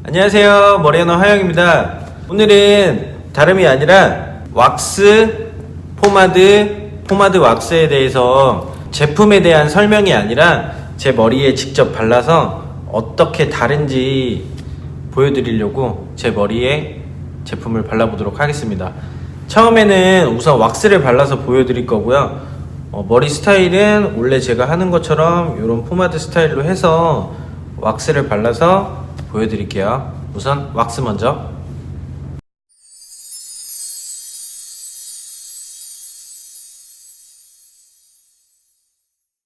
안녕하세요, 머리하는 화영입니다. 오늘은 다름이 아니라 왁스, 포마드 왁스에 대해서 제품에 대한 설명이 아니라 제 머리에 직접 발라서 어떻게 다른지 보여드리려고 제 머리에 제품을 발라보도록 하겠습니다. 처음에는 우선 왁스를 발라서 보여드릴 거고요. 머리 스타일은 원래 제가 하는 것처럼 이런 포마드 스타일로 해서 왁스를 발라서 보여드릴게요. 우선 왁스 먼저.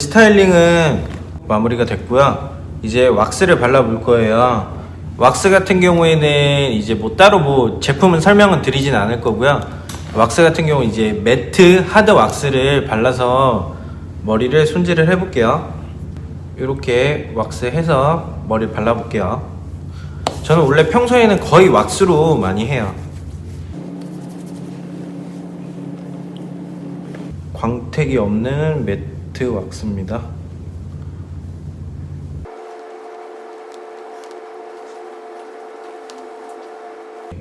스타일링은 마무리가 됐고요. 이제 왁스를 발라볼 거예요. 왁스 같은 경우에는 이제 따로 제품은 설명은 드리진 않을 거고요. 왁스 같은 경우 이제 매트 하드 왁스를 발라서 머리를 손질을 해볼게요. 이렇게 왁스 해서 머리를 발라볼게요. 저는 원래 평소에는 거의 왁스로 많이 해요. 광택이 없는 매트 왁스입니다.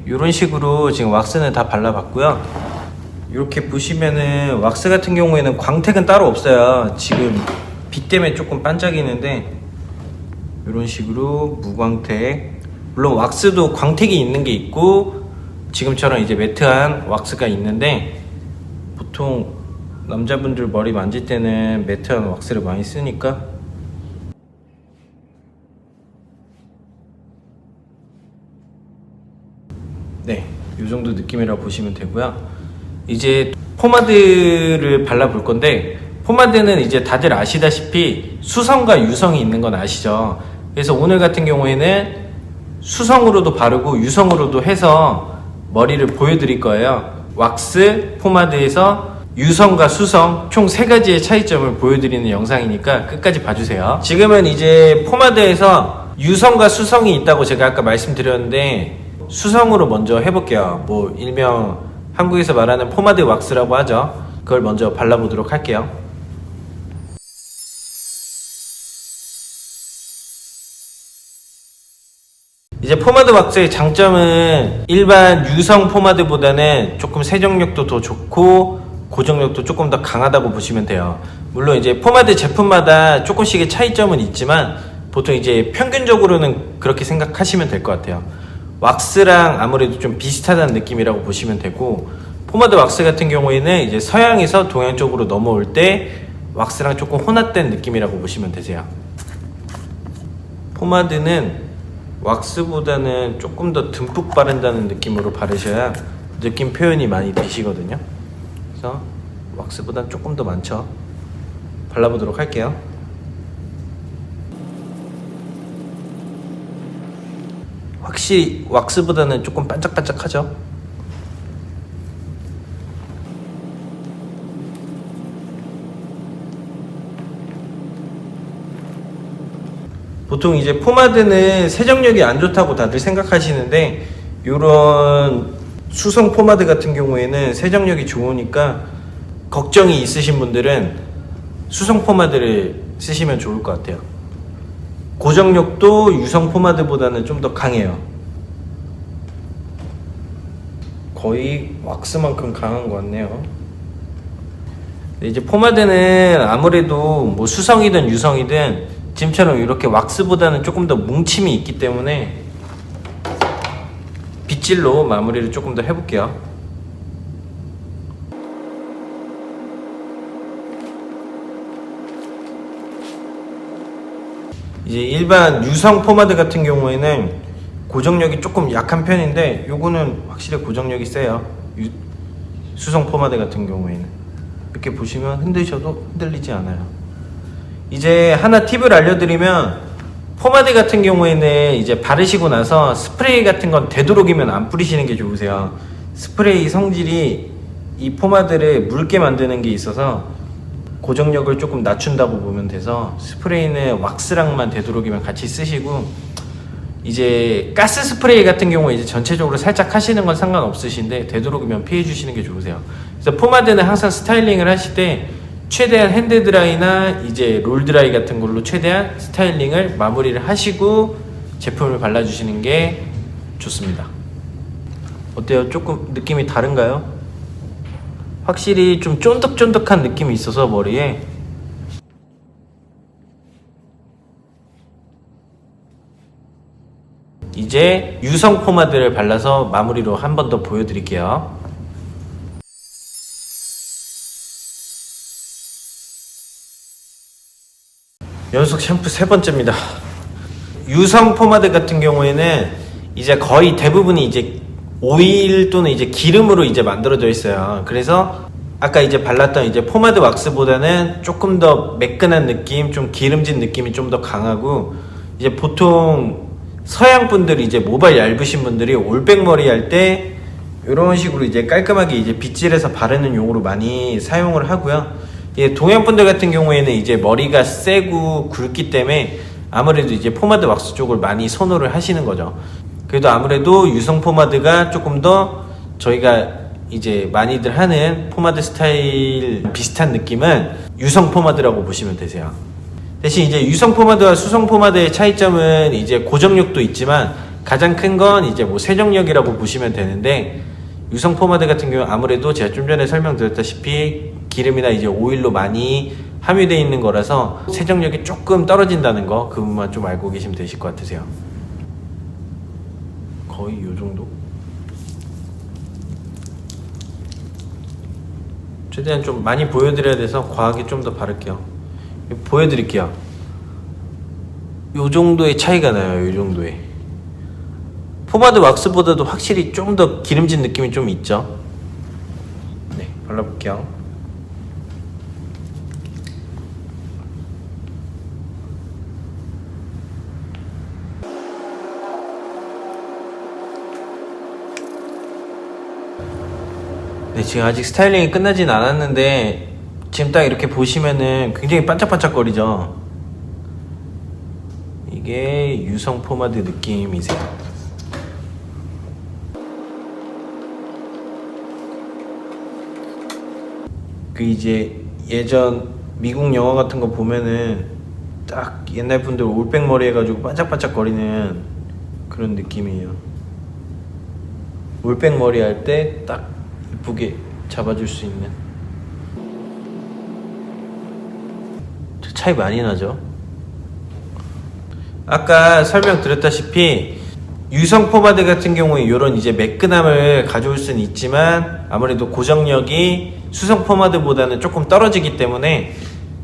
이런 식으로 지금 왁스는 다 발라봤고요. 이렇게 보시면은 왁스 같은 경우에는 광택은 따로 없어요. 지금 빛 때문에 조금 반짝이는데 이런 식으로 무광택. 물론 왁스도 광택이 있는 게 있고 지금처럼 이제 매트한 왁스가 있는데 보통 남자분들 머리 만질 때는 매트한 왁스를 많이 쓰니까 네, 이 정도 느낌이라고 보시면 되고요. 이제 포마드를 발라볼 건데 포마드는 이제 다들 아시다시피 수성과 유성이 있는 건 아시죠? 그래서 오늘 같은 경우에는 수성으로도 바르고 유성으로도 해서 머리를 보여드릴 거예요. 왁스, 포마드에서 유성과 수성 총 3가지의 차이점을 보여드리는 영상이니까 끝까지 봐주세요. 지금은 이제 포마드에서 유성과 수성이 있다고 제가 아까 말씀드렸는데 수성으로 먼저 해볼게요. 일명 한국에서 말하는 포마드 왁스라고 하죠. 그걸 먼저 발라보도록 할게요. 이제 포마드 왁스의 장점은 일반 유성 포마드보다는 조금 세정력도 더 좋고 고정력도 조금 더 강하다고 보시면 돼요. 물론 이제 포마드 제품마다 조금씩의 차이점은 있지만 보통 이제 평균적으로는 그렇게 생각하시면 될 것 같아요. 왁스랑 아무래도 좀 비슷하다는 느낌이라고 보시면 되고 포마드 왁스 같은 경우에는 이제 서양에서 동양 쪽으로 넘어올 때 왁스랑 조금 혼합된 느낌이라고 보시면 되세요. 포마드는 왁스보다는 조금 더 듬뿍 바른다는 느낌으로 바르셔야 느낌 표현이 많이 되시거든요. 그래서 왁스보다는 조금 더 많죠. 발라보도록 할게요. 확실히 왁스보다는 조금 반짝반짝하죠. 보통 이제 포마드는 세정력이 안 좋다고 다들 생각하시는데 이런 수성 포마드 같은 경우에는 세정력이 좋으니까 걱정이 있으신 분들은 수성 포마드를 쓰시면 좋을 것 같아요. 고정력도 유성 포마드보다는 좀 더 강해요. 거의 왁스만큼 강한 것 같네요. 이제 포마드는 아무래도 수성이든 유성이든 지금처럼 이렇게 왁스보다는 조금 더 뭉침이 있기 때문에 빗질로 마무리를 조금 더 해볼게요. 이제 일반 유성 포마드 같은 경우에는 고정력이 조금 약한 편인데 요거는 확실히 고정력이 세요. 수성 포마드 같은 경우에는 이렇게 보시면 흔드셔도 흔들리지 않아요. 이제 하나 팁을 알려드리면 포마드 같은 경우에는 이제 바르시고 나서 스프레이 같은 건 되도록이면 안 뿌리시는 게 좋으세요. 스프레이 성질이 이 포마드를 묽게 만드는 게 있어서 고정력을 조금 낮춘다고 보면 돼서 스프레이는 왁스랑만 되도록이면 같이 쓰시고 이제 가스 스프레이 같은 경우에 이제 전체적으로 살짝 하시는 건 상관없으신데 되도록이면 피해 주시는 게 좋으세요. 그래서 포마드는 항상 스타일링을 하실 때 최대한 핸드드라이나 이제 롤드라이 같은 걸로 최대한 스타일링을 마무리를 하시고 제품을 발라주시는 게 좋습니다. 어때요? 조금 느낌이 다른가요? 확실히 좀 쫀득쫀득한 느낌이 있어서 머리에 이제 유성 포마드를 발라서 마무리로 한 번 더 보여드릴게요. 연속 샴푸 세 번째입니다. 유성 포마드 같은 경우에는 이제 거의 대부분이 이제 오일 또는 이제 기름으로 이제 만들어져 있어요. 그래서 아까 이제 발랐던 이제 포마드 왁스보다는 조금 더 매끈한 느낌, 좀 기름진 느낌이 좀 더 강하고, 이제 보통 서양 분들이 이제 모발 얇으신 분들이 올백 머리 할 때 이런 식으로 이제 깔끔하게 이제 빗질해서 바르는 용으로 많이 사용을 하고요. 예, 동양 분들 같은 경우에는 이제 머리가 세고 굵기 때문에 아무래도 이제 포마드 왁스 쪽을 많이 선호를 하시는 거죠. 그래도 아무래도 유성 포마드가 조금 더 저희가 이제 많이들 하는 포마드 스타일 비슷한 느낌은 유성 포마드라고 보시면 되세요. 대신 이제 유성 포마드와 수성 포마드의 차이점은 이제 고정력도 있지만 가장 큰 건 이제 뭐 세정력이라고 보시면 되는데, 유성 포마드 같은 경우 아무래도 제가 좀 전에 설명드렸다시피 기름이나 이제 오일로 많이 함유되어 있는 거라서 세정력이 조금 떨어진다는 거, 그 부분만 좀 알고 계시면 되실 것 같으세요. 거의 요 정도? 최대한 좀 많이 보여드려야 돼서 과하게 좀 더 바를게요. 보여드릴게요. 요 정도의 차이가 나요. 요 정도의 포마드 왁스보다도 확실히 좀 더 기름진 느낌이 좀 있죠. 네, 발라볼게요. 네, 지금 아직 스타일링이 끝나진 않았는데 지금 딱 이렇게 보시면은 굉장히 반짝반짝거리죠. 이게 유성 포마드 느낌이세요. 그 이제 예전 미국 영화 같은 거 보면은 딱 옛날 분들 올백 머리 해가지고 반짝반짝거리는 그런 느낌이에요. 올백 머리 할 때 딱 이쁘게 잡아줄 수 있는. 차이 많이 나죠. 아까 설명드렸다시피 유성 포마드 같은 경우에 이런 이제 매끈함을 가져올 수는 있지만 아무래도 고정력이 수성 포마드보다는 조금 떨어지기 때문에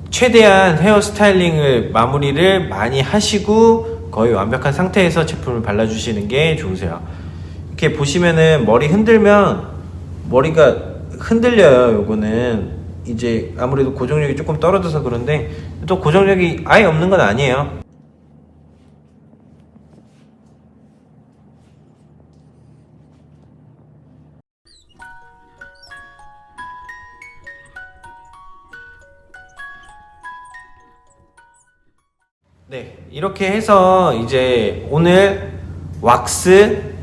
최대한 헤어 스타일링을 마무리를 많이 하시고 거의 완벽한 상태에서 제품을 발라주시는 게 좋으세요. 이렇게 보시면은 머리 흔들면 머리가 흔들려요. 요거는 이제 아무래도 고정력이 조금 떨어져서 그런데 또 고정력이 아예 없는 건 아니에요. 네, 이렇게 해서 이제 오늘 왁스,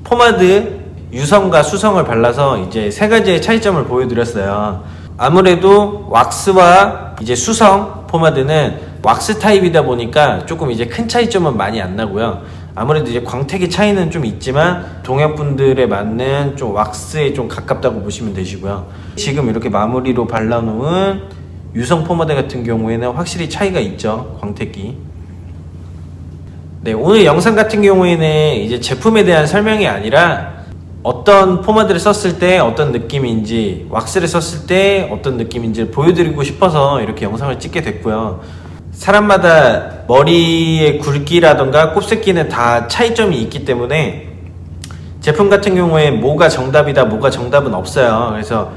포마드, 유성과 수성을 발라서 이제 세 가지의 차이점을 보여드렸어요. 아무래도 왁스와 이제 수성 포마드는 왁스 타입이다 보니까 조금 이제 큰 차이점은 많이 안 나고요. 아무래도 이제 광택의 차이는 좀 있지만 동양 분들에 맞는 좀 왁스에 좀 가깝다고 보시면 되시고요. 지금 이렇게 마무리로 발라놓은 유성 포마드 같은 경우에는 확실히 차이가 있죠. 광택이. 네, 오늘 영상 같은 경우에는 이제 제품에 대한 설명이 아니라 어떤 포마드를 썼을 때 어떤 느낌인지, 왁스를 썼을 때 어떤 느낌인지를 보여드리고 싶어서 이렇게 영상을 찍게 됐고요. 사람마다 머리의 굵기라던가 곱슬기는 다 차이점이 있기 때문에 제품 같은 경우에 뭐가 정답이다, 뭐가 정답은 없어요. 그래서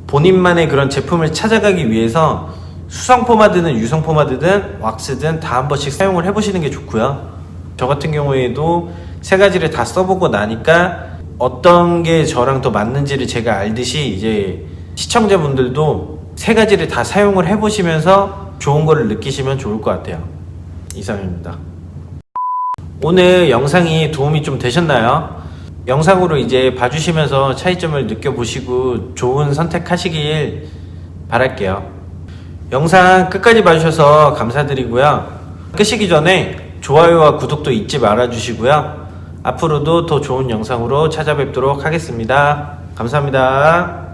본인만의 그런 제품을 찾아가기 위해서 수성 포마드는 유성 포마드든 왁스든 다 한 번씩 사용을 해보시는 게 좋고요. 저 같은 경우에도 세 가지를 다 써보고 나니까 어떤 게 저랑 더 맞는지를 제가 알듯이 이제 시청자분들도 세 가지를 다 사용을 해보시면서 좋은 거를 느끼시면 좋을 것 같아요. 이상입니다. 오늘 영상이 도움이 좀 되셨나요? 영상으로 이제 봐주시면서 차이점을 느껴보시고 좋은 선택하시길 바랄게요. 영상 끝까지 봐주셔서 감사드리고요. 끝이기 전에 좋아요와 구독도 잊지 말아 주시고요. 앞으로도 더 좋은 영상으로 찾아뵙도록 하겠습니다. 감사합니다.